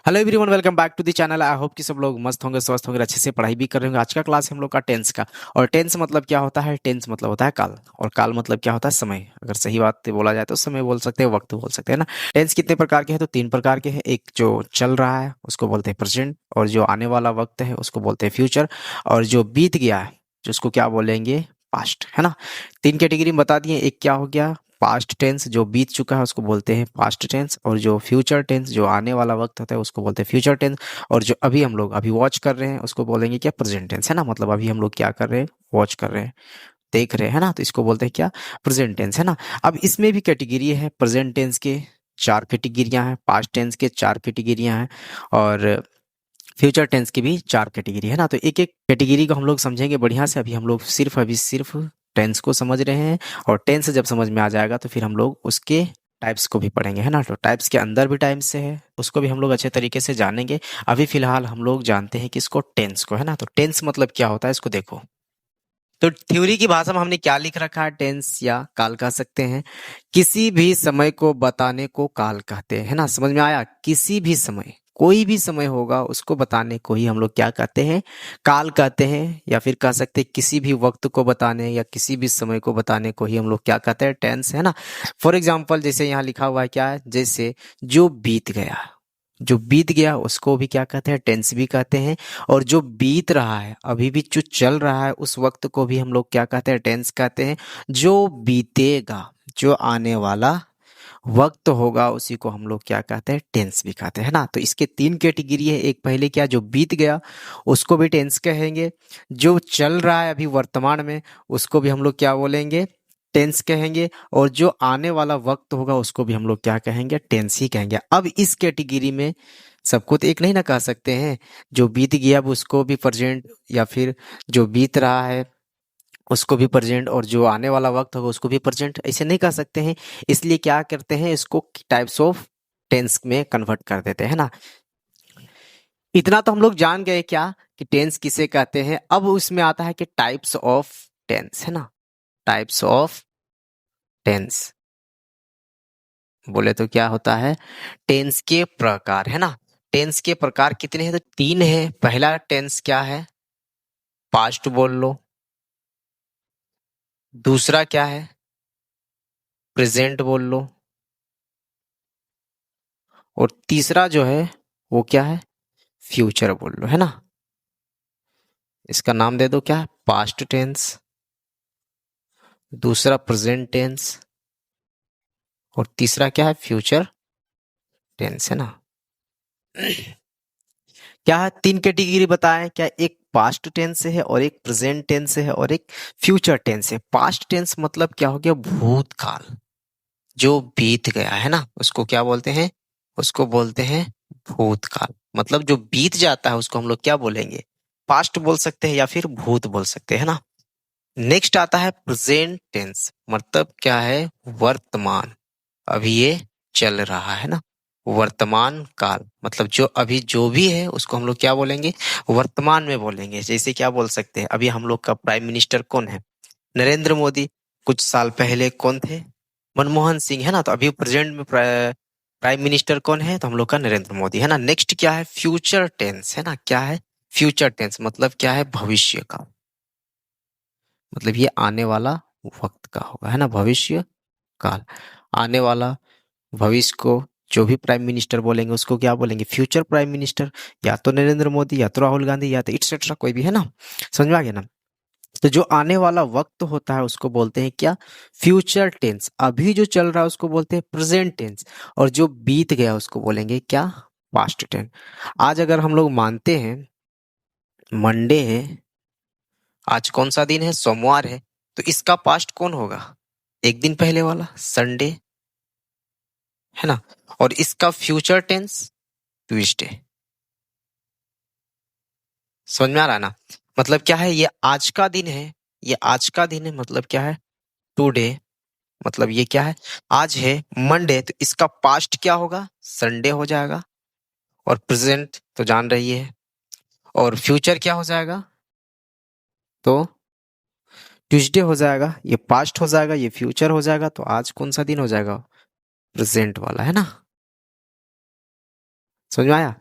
Hello everyone, welcome back to the channel. I hope कि सब लोग मस्त होंगे, स्वस्थ होंगे, अच्छे से पढ़ाई भी कर रहे होंगे। आज का क्लास हम लोग का टेंस का। और टेंस मतलब क्या होता है? टेंस मतलब होता है काल। और काल मतलब क्या होता है? समय। अगर सही बात बोला जाए तो समय बोल सकते हैं, वक्त बोल सकते हैं ना। टेंस कितने प्रकार के हैं? तो तीन प्रकार के हैं। एक जो चल रहा है उसको बोलते हैं प्रेजेंट, और जो आने वाला वक्त है उसको बोलते हैं फ्यूचर, और जो बीत गया है जिसको क्या बोलेंगे? पास्ट, है ना। तीन कैटेगरी में बता दिए। एक क्या हो गया? पास्ट टेंस, जो बीत चुका है उसको बोलते हैं पास्ट टेंस। और जो फ्यूचर टेंस, जो आने वाला वक्त होता है उसको बोलते हैं फ्यूचर टेंस। और जो अभी हम लोग अभी वॉच कर रहे हैं उसको बोलेंगे क्या? प्रेजेंट टेंस, है ना। मतलब अभी हम लोग क्या कर रहे हैं? वॉच कर रहे हैं, देख रहे हैं ना, तो इसको बोलते हैं क्या? प्रेजेंट टेंस, है ना। अब इसमें भी कैटेगरी है। प्रेजेंट टेंस के चार कैटेगरियां हैं, पास्ट टेंस के चार कैटेगरियां हैं, और फ्यूचर टेंस की भी चार कैटेगरी है ना। तो एक एक कैटेगरी को हम लोग समझेंगे बढ़िया से। अभी सिर्फ टेंस को समझ रहे हैं, और टेंस जब समझ में आ जाएगा तो फिर हम लोग उसके टाइप्स को भी पढ़ेंगे, है ना। तो टाइप्स के अंदर भी टाइप्स से है, उसको भी हम लोग अच्छे तरीके से जानेंगे। अभी फिलहाल हम लोग जानते हैं कि इसको टेंस को, है ना। तो टेंस मतलब क्या होता है इसको देखो। तो थ्योरी की भाषा में हमने क्या लिख रखा है? टेंस या काल कह सकते हैं। किसी भी समय को बताने को काल कहते हैं, है ना। समझ में आया? किसी भी समय, कोई भी समय होगा उसको बताने को ही हम लोग क्या कहते हैं? काल कहते हैं। या फिर कह सकते हैं किसी भी वक्त को बताने या किसी भी समय को बताने को ही हम लोग क्या कहते हैं? टेंस, है ना। फॉर एग्जाम्पल जैसे यहाँ लिखा हुआ है क्या है? जैसे जो बीत गया, जो बीत गया उसको भी क्या कहते हैं? टेंस भी कहते हैं। और जो बीत रहा है, अभी भी जो चल रहा है, उस वक्त को भी हम लोग क्या कहते हैं? टेंस कहते हैं। जो बीतेगा, जो आने वाला वक्त होगा, उसी को हम लोग क्या कहते हैं? टेंस भी कहते हैं ना। तो इसके तीन कैटेगरी है। एक पहले क्या? जो बीत गया उसको भी टेंस कहेंगे। जो चल रहा है अभी वर्तमान में, उसको भी हम लोग क्या बोलेंगे? टेंस कहेंगे। और जो आने वाला वक्त होगा उसको भी हम लोग क्या कहेंगे? टेंस ही कहेंगे। अब इस कैटेगरी में सबको तो एक नहीं ना कह सकते हैं। जो बीत गया अब उसको भी प्रेजेंट, या फिर जो बीत रहा है उसको भी प्रेजेंट, और जो आने वाला वक्त होगा उसको भी प्रेजेंट, ऐसे नहीं कह सकते हैं। इसलिए क्या करते हैं? इसको टाइप्स ऑफ टेंस में कन्वर्ट कर देते हैं ना। इतना तो हम लोग जान गए क्या कि टेंस किसे कहते हैं। अब उसमें आता है कि टाइप्स ऑफ टेंस, है ना। टाइप्स ऑफ टेंस बोले तो क्या होता है? टेंस के प्रकार, है ना। टेंस के प्रकार कितने हैं? तो तीन है। पहला टेंस क्या है? पास्ट बोल लो। दूसरा क्या है? प्रेजेंट बोल लो। और तीसरा जो है वो क्या है? फ्यूचर बोल लो, है ना। इसका नाम दे दो क्या है? Past tense. दूसरा प्रेजेंट टेंस। और तीसरा क्या है? फ्यूचर टेंस, है ना। क्या है? तीन कैटेगरी बताएं क्या? एक पास्ट टेंस है, और एक प्रेजेंट टेंस है, और एक फ्यूचर टेंस है। पास्ट टेंस मतलब क्या हो गया? भूतकाल, जो बीत गया, है ना, उसको क्या बोलते हैं? उसको बोलते हैं भूतकाल। मतलब जो बीत जाता है उसको हम लोग क्या बोलेंगे? पास्ट बोल सकते हैं या फिर भूत बोल सकते हैं ना। नेक्स्ट आता है प्रेजेंट टेंस। मतलब क्या है? वर्तमान। अभी ये चल रहा है ना। वर्तमान काल मतलब जो अभी जो भी है उसको हम लोग क्या बोलेंगे? वर्तमान में बोलेंगे। जैसे क्या बोल सकते हैं? अभी हम लोग का प्राइम मिनिस्टर कौन है? नरेंद्र मोदी। कुछ साल पहले कौन थे? मनमोहन सिंह, है ना। तो अभी प्रेजेंट में प्राइम मिनिस्टर कौन है? तो हम लोग का नरेंद्र मोदी, है ना। नेक्स्ट क्या है? फ्यूचर टेंस, है ना। क्या है? फ्यूचर टेंस मतलब क्या है? भविष्य का। मतलब ये आने वाला वक्त का होगा, है ना। भविष्य काल, आने वाला। भविष्य को जो भी प्राइम मिनिस्टर बोलेंगे उसको क्या बोलेंगे? Future prime minister. या तो नरेंद्र मोदी, या तो राहुल गांधी, या तो इट्सेट्रा कोई भी, है ना। समझ में आ गया ना। तो जो आने वाला वक्त होता है उसको बोलते हैं क्या? Future tense. अभी जो चल रहा है उसको बोलते हैं प्रेजेंट टेंस। और जो बीत गया उसको बोलेंगे क्या? Past tense. आज अगर हम लोग मानते हैं मंडे है, आज कौन सा दिन है? सोमवार है। तो इसका पास्ट कौन होगा? एक दिन पहले वाला संडे, है ना। और इसका फ्यूचर टेंस ट्यूसडे। समझ में आ रहा है ना। मतलब क्या है? ये आज का दिन है, ये आज का दिन है मतलब क्या है? टुडे। मतलब ये क्या है? आज है मंडे, तो इसका पास्ट क्या होगा? संडे हो जाएगा। और प्रेजेंट तो जान रही है। और फ्यूचर क्या हो जाएगा? तो ट्यूसडे हो जाएगा। ये पास्ट हो जाएगा, ये फ्यूचर हो जाएगा। तो आज कौन सा दिन हो जाएगा? प्रेजेंट वाला, है ना। समझ में आया?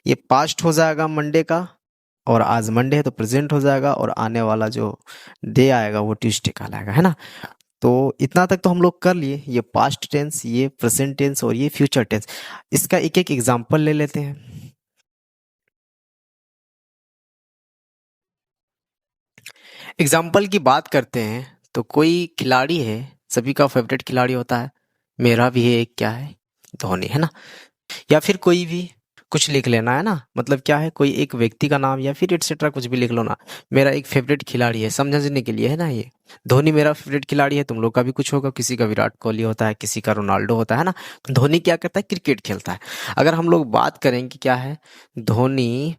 ये पास्ट हो जाएगा मंडे का, और आज मंडे है तो प्रेजेंट हो जाएगा, और आने वाला जो डे आएगा वो ट्यूसडे कहलाएगा, है ना? तो इतना तक तो हम लोग कर लिए, ये पास्ट टेंस, ये प्रेजेंट टेंस और ये फ्यूचर टेंस। इसका एक एक एग्जांपल ले लेते हैं। एग्जाम्पल की बात करते हैं तो कोई खिलाड़ी है, सभी का फेवरेट खिलाड़ी होता है, मेरा भी है एक, क्या है, धोनी, है ना? या फिर कोई भी कुछ लिख लेना, है ना? मतलब क्या है, कोई एक व्यक्ति का नाम या फिर एटसेट्रा कुछ भी लिख लो ना। मेरा एक फेवरेट खिलाड़ी है, समझने के लिए, है ना? ये धोनी मेरा फेवरेट खिलाड़ी है, तुम लोग का भी कुछ होगा, किसी का विराट कोहली होता है, किसी का रोनाल्डो होता है ना? धोनी क्या करता है, क्रिकेट खेलता है। अगर हम लोग बात करें कि क्या है, धोनी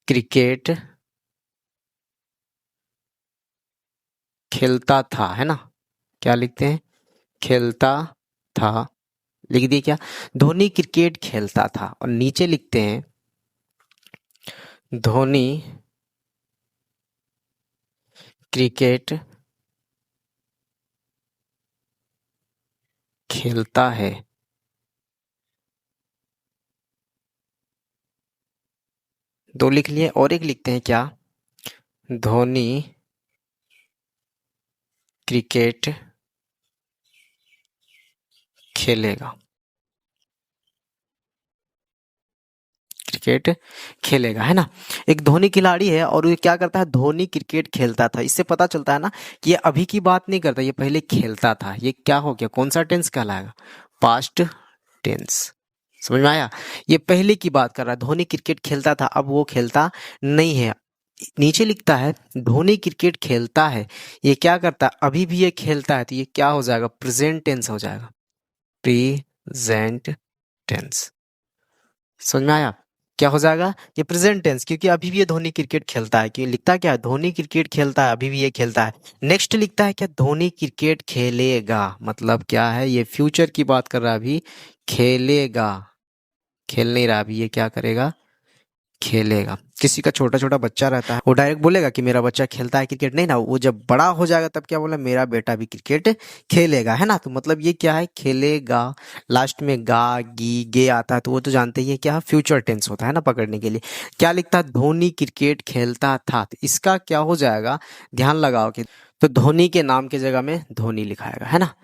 क्रिकेट खेलता था, है ना? क्या लिखते हैं, खेलता था, लिख दिए क्या, धोनी क्रिकेट खेलता था, और नीचे लिखते हैं धोनी क्रिकेट खेलता है। दो लिख लिए, और एक लिखते हैं क्या, धोनी क्रिकेट खेलेगा, क्रिकेट खेलेगा, है ना? एक धोनी खिलाड़ी है और ये क्या करता है, धोनी क्रिकेट खेलता था। इससे पता चलता है ना कि ये अभी की बात नहीं करता, ये पहले खेलता था। ये क्या हो गया, कौन सा टेंस कहलाएगा, पास्ट टेंस। समझ में आया? ये पहले की बात कर रहा है, धोनी क्रिकेट खेलता था, अब वो खेलता नहीं है। नीचे लिखता है धोनी क्रिकेट खेलता है, ये क्या करता है, अभी भी ये खेलता है, तो ये क्या हो जाएगा, प्रेजेंट टेंस हो जाएगा, प्रेजेंट टेंस। समझ में आया? क्या हो जाएगा, ये प्रेजेंट टेंस, क्योंकि अभी भी ये धोनी क्रिकेट खेलता है। क्यों लिखता क्या है, धोनी क्रिकेट खेलता है, अभी भी ये खेलता है। नेक्स्ट लिखता है क्या, धोनी क्रिकेट खेलेगा, मतलब क्या है, ये फ्यूचर की बात कर रहा है, अभी खेलेगा, खेल नहीं रहा, अभी ये क्या करेगा, खेलेगा। किसी का छोटा छोटा बच्चा रहता है, वो डायरेक्ट बोलेगा कि मेरा बच्चा खेलता है क्रिकेट, नहीं ना, वो जब बड़ा हो जाएगा तब क्या बोला, मेरा बेटा भी क्रिकेट खेलेगा, है ना? तो मतलब ये क्या है, खेलेगा। लास्ट में गा गी गे आता है तो वो तो जानते ही है क्या, फ्यूचर टेंस होता है ना, पकड़ने के लिए। क्या लिखता है, धोनी क्रिकेट खेलता था, तो इसका क्या हो जाएगा, ध्यान लगाओ कि तो धोनी के नाम की जगह में धोनी लिखाएगा, है ना?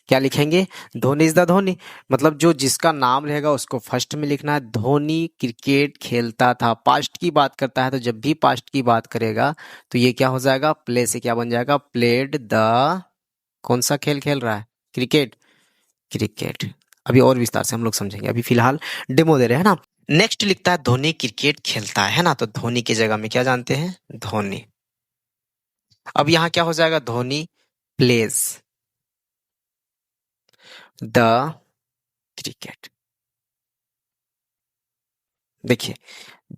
क्या लिखेंगे, धोनी इज द धोनी, मतलब जो जिसका नाम रहेगा उसको फर्स्ट में लिखना है। धोनी क्रिकेट खेलता था, पास्ट की बात करता है, तो जब भी पास्ट की बात करेगा तो ये क्या हो जाएगा, प्ले से क्या बन जाएगा, प्लेड द, कौन सा खेल खेल रहा है, क्रिकेट, क्रिकेट। अभी और विस्तार से हम लोग समझेंगे, अभी फिलहाल डेमो दे रहे हैं ना। नेक्स्ट लिखता है धोनी क्रिकेट खेलता है ना? तो धोनी की जगह में क्या जानते हैं, धोनी। अब यहाँ क्या हो जाएगा, धोनी प्लेज द क्रिकेट। देखिए,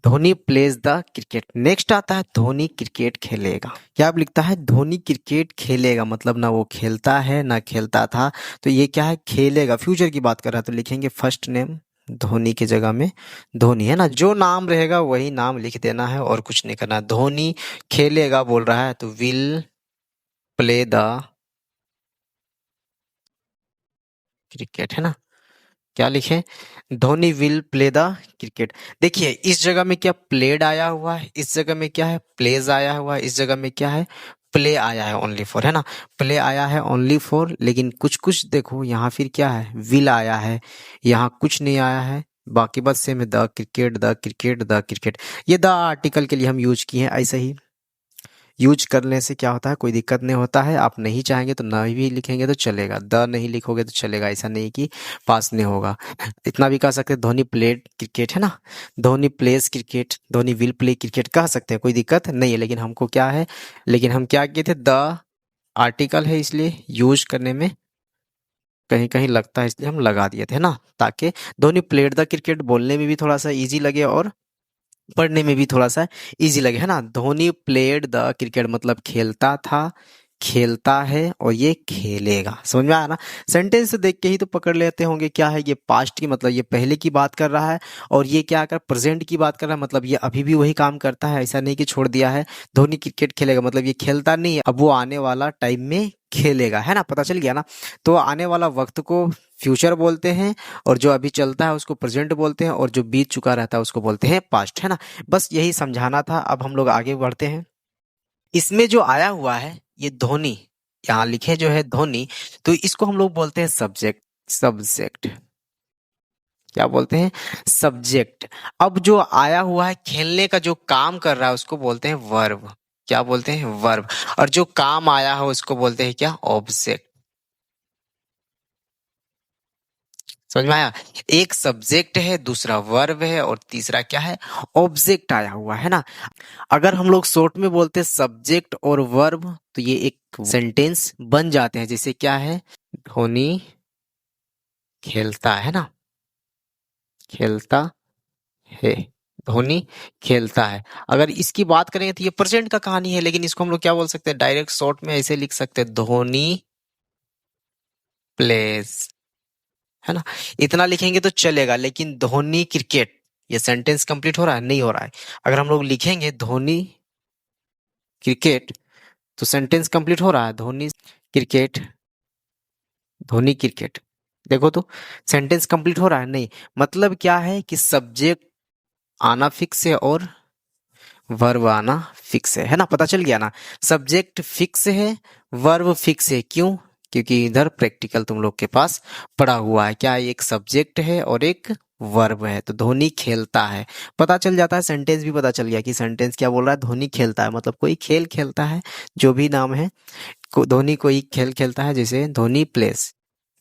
Dhoni plays the cricket. Next आता है धोनी क्रिकेट खेलेगा। क्या अब लिखता है, धोनी क्रिकेट खेलेगा, मतलब ना वो खेलता है ना खेलता था, तो ये क्या है, खेलेगा, फ्यूचर की बात कर रहा है, तो लिखेंगे फर्स्ट नेम धोनी की जगह में धोनी, है ना? जो नाम रहेगा वही नाम लिख देना है और कुछ नहीं करना। धोनी खेलेगा बोल रहा है तो विल प्ले द क्रिकेट, है ना? क्या लिखें, Dhoni will play the cricket. देखिए इस जगह में क्या प्लेड आया हुआ है, इस जगह में क्या है, प्लेज आया हुआ है, इस जगह में क्या है, प्ले आया है ओनली फॉर, है ना? प्ले आया है ओनली फॉर, लेकिन कुछ कुछ देखो यहाँ फिर क्या है, विल आया है, यहाँ कुछ नहीं आया है, बाकी बस सेम है, the cricket the cricket the cricket. ये द आर्टिकल के लिए हम यूज किए हैं, ऐसे ही यूज करने से क्या होता है, कोई दिक्कत नहीं होता है। आप नहीं चाहेंगे तो ना भी लिखेंगे तो चलेगा, द नहीं लिखोगे तो चलेगा, ऐसा नहीं कि पास नहीं होगा। इतना भी कह सकते हैं, धोनी प्लेड क्रिकेट, है ना? Dhoni pledge cricket, Dhoni will play cricket कह सकते हैं, कोई दिक्कत नहीं है। लेकिन हमको क्या है, लेकिन हम क्या किए थे, द आर्टिकल है इसलिए यूज करने में कहीं कहीं लगता है, इसलिए हम लगा दिए थे ना, ताकि धोनी प्लेड द क्रिकेट बोलने में भी थोड़ा सा इजी लगे और पढ़ने में भी थोड़ा सा इजी लगे, है ना? धोनी प्लेड द क्रिकेट मतलब खेलता था, खेलता है और ये खेलेगा। समझ में आया ना? सेंटेंस देख के ही तो पकड़ लेते होंगे क्या है, ये पास्ट की मतलब ये पहले की बात कर रहा है, और ये क्या कर, प्रेजेंट की बात कर रहा है, मतलब ये अभी भी वही काम करता है, ऐसा नहीं कि छोड़ दिया है। धोनी क्रिकेट खेलेगा मतलब ये खेलता नहीं है, अब वो आने वाला टाइम में खेलेगा, है ना, पता चल गया ना। तो आने वाला वक्त को फ्यूचर बोलते हैं, और जो अभी चलता है उसको प्रेजेंट बोलते हैं, और जो बीत चुका रहता है उसको बोलते हैं पास्ट, है ना। बस यही समझाना था। अब हम लोग आगे बढ़ते हैं। इसमें जो आया हुआ है ये ध्वनि, यहाँ लिखे जो है ध्वनि, तो इसको हम लोग बोलते हैं सब्जेक्ट। सब्जेक्ट क्या बोलते हैं? सब्जेक्ट। अब जो आया हुआ है खेलने का जो काम कर रहा है उसको बोलते हैं वर्ब। क्या बोलते हैं? वर्ब। और जो काम आया है उसको बोलते हैं क्या? ऑब्जेक्ट। समझ में आया? एक सब्जेक्ट है, दूसरा वर्ब है, और तीसरा क्या है? ऑब्जेक्ट आया हुआ है ना। अगर हम लोग शॉर्ट में बोलते हैं सब्जेक्ट और वर्ब, तो ये एक सेंटेंस बन जाते हैं। जैसे क्या है? धोनी खेलता है ना, खेलता है। धोनी खेलता है। अगर इसकी बात करें तो ये प्रेजेंट का कहानी है, लेकिन इसको हम लोग क्या बोल सकते हैं? डायरेक्ट शॉर्ट में ऐसे लिख सकते हैं, धोनी प्लेज, है ना। इतना लिखेंगे तो चलेगा, लेकिन धोनी क्रिकेट, ये सेंटेंस कंप्लीट हो रहा है? नहीं हो रहा है। अगर हम लोग लिखेंगे धोनी क्रिकेट, तो सेंटेंस कंप्लीट हो रहा है, धोनी क्रिकेट, धोनी क्रिकेट। देखो तो सेंटेंस कंप्लीट हो रहा है? नहीं। मतलब क्या है कि सब्जेक्ट आना फिक्स है और वर्ब आना फिक्स है ना। पता चल गया ना। सब्जेक्ट फिक्स है, वर्ब फिक्स है। क्यों? क्योंकि इधर प्रैक्टिकल तुम लोग के पास पड़ा हुआ है। क्या? एक सब्जेक्ट है और एक वर्ब है। तो धोनी खेलता है, पता चल जाता है। सेंटेंस भी पता चल गया कि सेंटेंस क्या बोल रहा है? धोनी खेलता है, मतलब कोई खेल खेलता है, जो भी नाम है। धोनी कोई खेल खेलता है, जैसे धोनी प्लेस,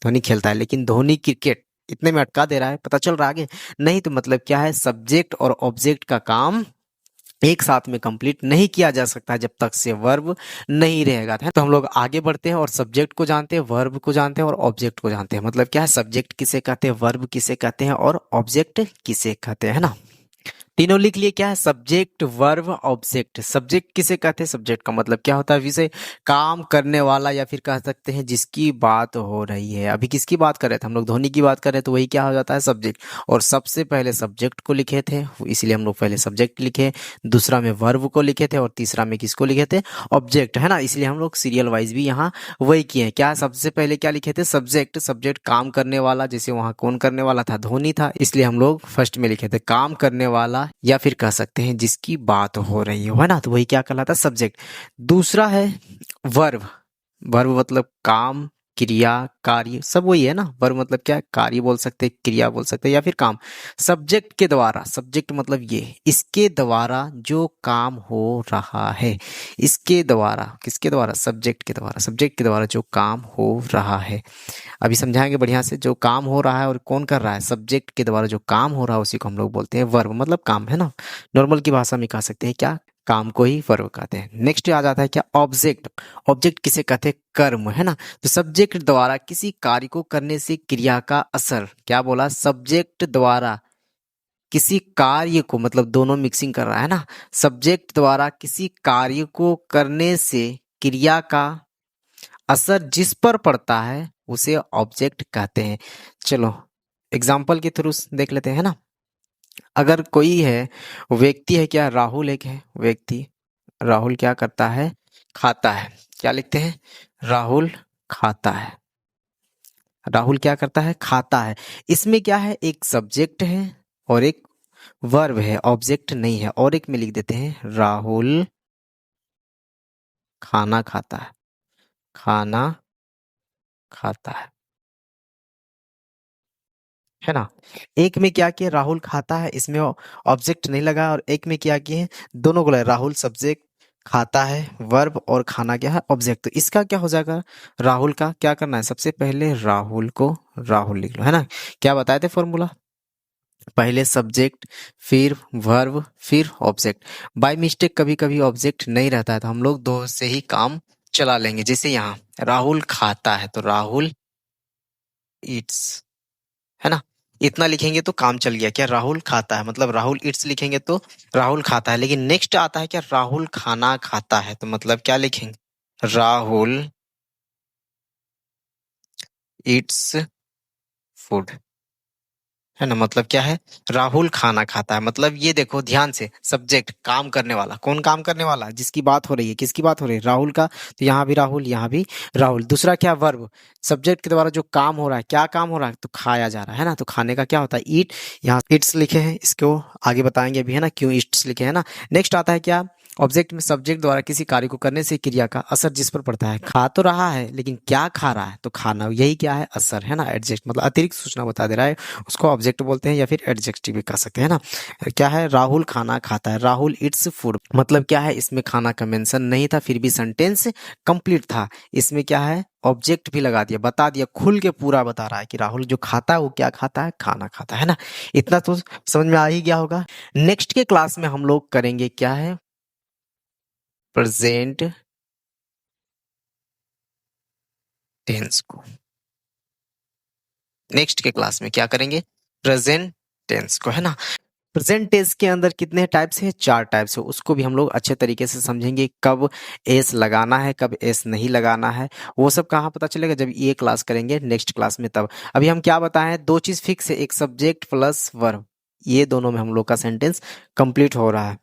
धोनी खेलता है। लेकिन धोनी क्रिकेट, इतने में अटका दे रहा है। पता चल रहा है आगे? नहीं। तो मतलब क्या है? सब्जेक्ट और ऑब्जेक्ट का काम एक साथ में कंप्लीट नहीं किया जा सकता जब तक से वर्ब नहीं रहेगा। तो हम लोग आगे बढ़ते हैं और सब्जेक्ट को जानते हैं, वर्ब को जानते हैं और ऑब्जेक्ट को जानते हैं। मतलब क्या है? सब्जेक्ट किसे कहते हैं, वर्ब किसे कहते हैं, और ऑब्जेक्ट किसे कहते हैं, है ना। तीनों लिख लिए। क्या है? Subject, verb, object. सब्जेक्ट किसे कहते हैं? सब्जेक्ट का मतलब क्या होता है? विषय, काम करने वाला, या फिर कह सकते हैं जिसकी बात हो रही है। अभी किसकी बात कर रहे थे हम लोग? धोनी की बात कर रहे थे, तो वही क्या हो जाता है? सब्जेक्ट। और सबसे पहले सब्जेक्ट को लिखे थे, इसलिए हम लोग पहले सब्जेक्ट लिखे, दूसरा में वर्ब को लिखे थे, और तीसरा में किसको लिखे थे? ऑब्जेक्ट, है ना। इसलिए हम लोग सीरियल वाइज भी यहाँ वही किए हैं। क्या सबसे पहले क्या लिखे थे? सब्जेक्ट। सब्जेक्ट काम करने वाला, जैसे वहां कौन करने वाला था? धोनी था, इसलिए हम लोग फर्स्ट में लिखे थे काम करने वाला, या फिर कह सकते हैं जिसकी बात हो रही हो, है ना। तो वही क्या कहलाता है? सब्जेक्ट। दूसरा है वर्ब। वर्ब मतलब काम, क्रिया, कार्य, सब वही है ना। वर्ब मतलब क्या है? कार्य बोल सकते हैं, क्रिया बोल सकते हैं, या फिर काम। सब्जेक्ट के द्वारा, सब्जेक्ट मतलब ये, इसके द्वारा जो काम हो रहा है, इसके द्वारा, किसके द्वारा? सब्जेक्ट के द्वारा। सब्जेक्ट के द्वारा जो काम हो रहा है, अभी समझाएंगे बढ़िया से। जो काम हो रहा है और कौन कर रहा है? सब्जेक्ट के द्वारा जो काम हो रहा है उसी को हम लोग बोलते हैं वर्ब, मतलब काम, है ना। नॉर्मल की भाषा में कह सकते हैं क्या? काम को ही वर्ब कहते हैं। नेक्स्ट आ जाता है क्या? ऑब्जेक्ट। ऑब्जेक्ट किसे कहते हैं? कर्म, है ना। तो सब्जेक्ट द्वारा किसी कार्य को करने से क्रिया का असर, क्या बोला? सब्जेक्ट द्वारा किसी कार्य को, मतलब दोनों मिक्सिंग कर रहा है ना। सब्जेक्ट द्वारा किसी कार्य को करने से क्रिया का असर जिस पर पड़ता है उसे ऑब्जेक्ट कहते हैं। चलो एग्जाम्पल के थ्रू देख लेते हैं ना। अगर कोई है, व्यक्ति है, क्या राहुल एक है व्यक्ति, राहुल क्या करता है? खाता है। क्या लिखते हैं? राहुल खाता है। राहुल क्या करता है? खाता है। इसमें क्या है? एक सब्जेक्ट है और एक वर्ब है, ऑब्जेक्ट नहीं है। और एक में लिख देते हैं राहुल खाना खाता है। खाना खाता है ना। एक में क्या किया? राहुल खाता है, इसमें ऑब्जेक्ट नहीं लगा। और एक में क्या किए? दोनों को लगा, राहुल सब्जेक्ट, खाता है वर्ब, और खाना क्या है? ऑब्जेक्ट। तो इसका क्या हो जाएगा? राहुल का क्या करना है? सबसे पहले राहुल को राहुल लिख लो, है ना। क्या बताए थे फॉर्मूला? पहले सब्जेक्ट, फिर वर्ब, फिर ऑब्जेक्ट। बाय मिस्टेक कभी कभी ऑब्जेक्ट नहीं रहता है, तो हम लोग दो से ही काम चला लेंगे। जैसे यहाँ राहुल खाता है, तो राहुल ईट्स, है ना। इतना लिखेंगे तो काम चल गया। क्या? राहुल खाता है, मतलब राहुल इट्स लिखेंगे तो राहुल खाता है। लेकिन नेक्स्ट आता है क्या? राहुल खाना खाता है, तो मतलब क्या लिखेंगे? राहुल इट्स फूड, है ना। मतलब क्या है, राहुल खाना खाता है। मतलब ये देखो ध्यान से, सब्जेक्ट काम करने वाला, कौन काम करने वाला, जिसकी बात हो रही है, किसकी बात हो रही है, राहुल का। तो यहाँ भी राहुल, यहाँ भी राहुल। दूसरा क्या, वर्ब, सब्जेक्ट के द्वारा जो काम हो रहा है, क्या काम हो रहा है, तो खाया जा रहा है ना। तो खाने का क्या होता है, ईट। यहाँ इट्स लिखे हैं, इसको आगे बताएंगे अभी, है ना, क्यों इट्स लिखे हैं ना। नेक्स्ट आता है क्या, ऑब्जेक्ट में सब्जेक्ट द्वारा किसी कार्य को करने से क्रिया का असर जिस पर पड़ता है। खा तो रहा है लेकिन क्या खा रहा है, तो खाना, यही क्या है, असर, है ना। एडजेक्ट मतलब अतिरिक्त सूचना बता दे रहा है, उसको ऑब्जेक्ट बोलते हैं या फिर एडजेक्टिव भी कह सकते हैं ना। क्या है, राहुल खाना खाता है, राहुल इट्स फूड। मतलब क्या है, इसमें खाना का मेंशन नहीं था, फिर भी सेंटेंस कंप्लीट था। इसमें क्या है, ऑब्जेक्ट भी लगा दिया, बता दिया, खुल के पूरा बता रहा है कि राहुल जो खाता है वो क्या खाता है, खाना खाता है ना। इतना तो समझ में आ ही गया होगा। नेक्स्ट के क्लास में हम लोग करेंगे क्या है, प्रेजेंट टेंस को। नेक्स्ट के क्लास में क्या करेंगे, प्रेजेंट टेंस को, है ना। प्रेजेंट टेंस के अंदर कितने टाइप्स हैं, 4 टाइप्स है। उसको भी हम लोग अच्छे तरीके से समझेंगे, कब एस लगाना है, कब एस नहीं लगाना है। वो सब कहाँ पता चलेगा, जब ये क्लास करेंगे नेक्स्ट क्लास में तब। अभी हम क्या बताएं, 2 चीज फिक्स है, एक सब्जेक्ट प्लस वर्ब, ये दोनों में हम लोग का सेंटेंस कंप्लीट हो रहा है।